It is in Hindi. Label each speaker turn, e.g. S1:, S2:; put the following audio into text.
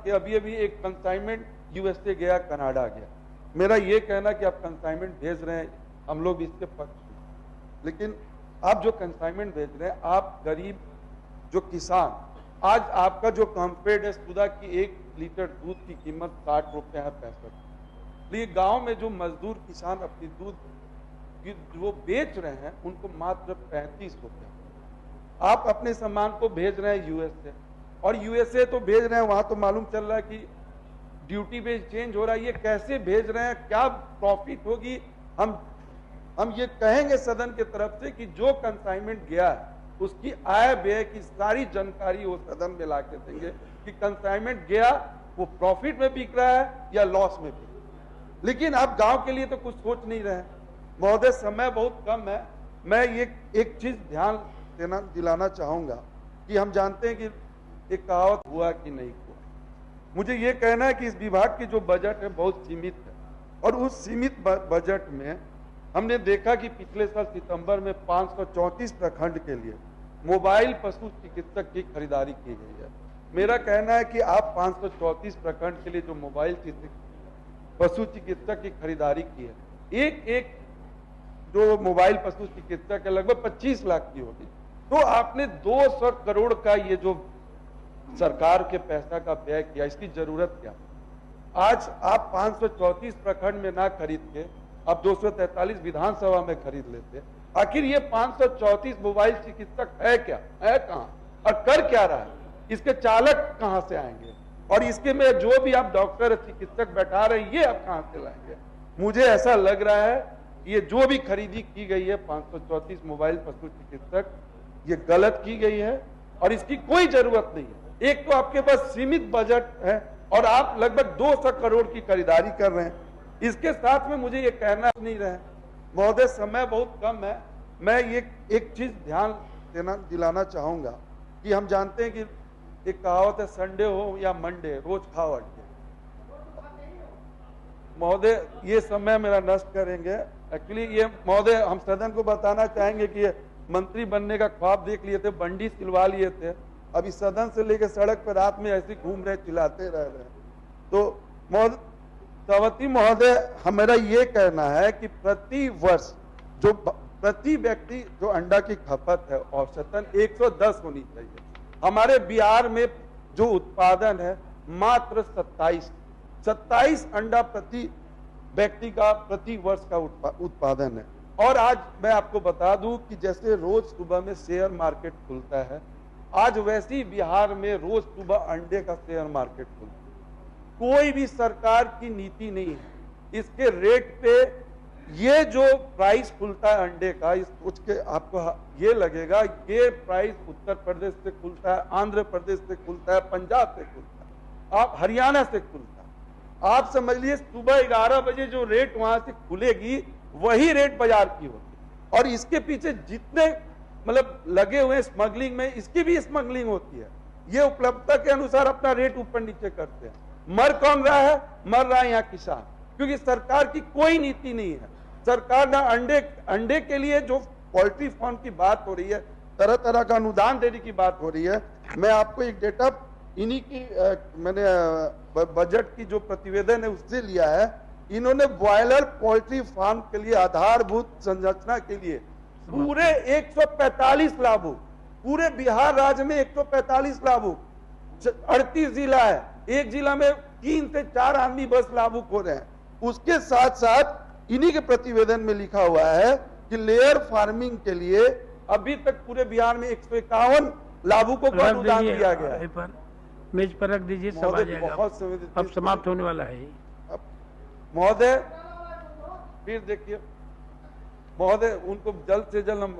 S1: कि अभी अभी एक कंसाइनमेंट यूएसए गया, कनाडा गया। मेरा ये कहना कि आप कंसाइनमेंट भेज रहे हैं, हम लोग इसके पक्ष में, लेकिन आप जो कंसाइनमेंट भेज रहे हैं, आप गरीब जो किसान, आज आपका जो कॉम्पेड है सुधा की 1 लीटर दूध की कीमत 60 रुपए है, 65। लेकिन गांव में जो मजदूर किसान अपनी दूध वो बेच रहे हैं उनको मात्र 35 रुपए। आप अपने सामान को भेज रहे हैं यूएसए, और यूएसए तो भेज रहे हैं, वहां तो मालूम चल रहा है कि ड्यूटी पे चेंज हो रहा है। ये कैसे भेज रहे हैं, क्या प्रॉफिट होगी? हम ये कहेंगे सदन के तरफ से कि जो कंसाइनमेंट गया है उसकी आय व्यय की सारी जानकारी वो सदन में ला के देंगे कि कंसाइनमेंट गया वो प्रॉफिट में बिक रहा है या लॉस में बिक रहा है। लेकिन आप गांव के लिए तो कुछ सोच नहीं रहे हैं। महोदय, समय बहुत कम है, मैं ये एक चीज ध्यान दिलाना चाहूंगा कि हम जानते हैं कि एक कहावत हुआ कि नहीं हुआ। मुझे ये कहना है कि इस विभाग की जो बजट है बहुत सीमित है, और उस सीमित बजट में हमने देखा कि पिछले साल सितंबर में 534 प्रखंड के लिए मोबाइल पशु चिकित्सक की खरीदारी की गई है। मेरा कहना है कि आप 534 प्रखंड के लिए जो मोबाइल पशु चिकित्सक की खरीदारी की है, एक जो मोबाइल पशु चिकित्सक है लगभग 25 लाख की होगी, तो आपने 200 करोड़ का ये जो सरकार के पैसा का व्यय किया, इसकी जरूरत क्या? आज आप 534 प्रखंड में ना खरीद के अब 243 विधानसभा में खरीद लेते। आखिर ये 534 मोबाइल चिकित्सक है क्या, है कहां और कर क्या रहा है? इसके चालक कहां से आएंगे, और इसके में जो भी आप डॉक्टर चिकित्सक बैठा रहे हैं ये आप कहां से लाएंगे? मुझे ऐसा लग रहा है ये जो भी खरीदी की गई है 534 मोबाइल पशु चिकित्सक, ये गलत की गई है और इसकी कोई जरूरत नहीं है। एक तो आपके पास सीमित बजट है और आप लगभग 200 करोड़ की खरीदारी कर रहे हैं। इसके साथ में मुझे ये कहना नहीं रहे महोदय, समय बहुत कम है, मैं ये एक चीज ध्यान दिलाना चाहूंगा कि हम जानते हैं कि एक कहावत है, संडे हो या मंडे रोज खाओ अड्डे। महोदय, ये समय मेरा नष्ट करेंगे। एक्चुअली ये महोदय, हम सदन को बताना चाहेंगे कि ये मंत्री बनने का ख्वाब देख लिए थे, बंडी सिलवा लिए थे, अभी सदन से लेकर सड़क पर रात में ऐसे घूम रहे, चिल्लाते रह रहे। तो सभापति महोदय, हमारा ये कहना है कि प्रति वर्ष जो प्रति व्यक्ति जो अंडा की खपत है औसतन 110 होनी चाहिए। हमारे बिहार में जो उत्पादन है मात्र 27 अंडा प्रति व्यक्ति का प्रति वर्ष का उत्पादन है। और आज मैं आपको बता दूं कि जैसे रोज सुबह में शेयर मार्केट खुलता है, आज वैसे ही बिहार में रोज सुबह अंडे का शेयर मार्केट खुलता है। कोई भी सरकार की नीति नहीं है इसके रेट पे। ये जो प्राइस खुलता है अंडे का, इस सोच के आपको ये लगेगा ये प्राइस उत्तर प्रदेश से खुलता है, आंध्र प्रदेश से खुलता है, पंजाब से खुलता है, आप हरियाणा से खुलता है। आप समझ लीजिए सुबह 11 बजे जो रेट वहां से खुलेगी वही रेट बाजार की होगी। और इसके पीछे जितने मतलब लगे हुए स्मगलिंग में, इसकी भी स्मगलिंग होती है। ये उपलब्धता के अनुसार अपना रेट ऊपर नीचे करते हैं। मर कौन रहा है? मर रहा है यहाँ किसान, क्योंकि सरकार की कोई नीति नहीं है। सरकार ना अंडे के लिए जो पोल्ट्री फार्म की बात हो रही है, तरह तरह का अनुदान देने की बात हो रही है। मैं आपको एक डेटा इन्हीं की मैंने बजट की जो प्रतिवेदन है उससे लिया है। इन्होंने बॉयलर पोल्ट्री फार्म के लिए आधारभूत संरचना के लिए पूरे 145 लाभू, पूरे बिहार राज्य में 145 लाभू, 38 जिला है, एक जिला में 3 से 4 आदमी बस लाभुक हो रहे हैं। उसके साथ साथ इन्हीं के प्रतिवेदन में लिखा हुआ है कि लेयर फार्मिंग के लिए अभी तक पूरे बिहार में 151 लाभुकों को अनुदान दिया गया है।
S2: मेज पर रख दीजिए, सब आ जाएगा। अब समाप्त होने वाला है
S1: महोदय। फिर देखिए महोदय, उनको जल्द से जल्द हम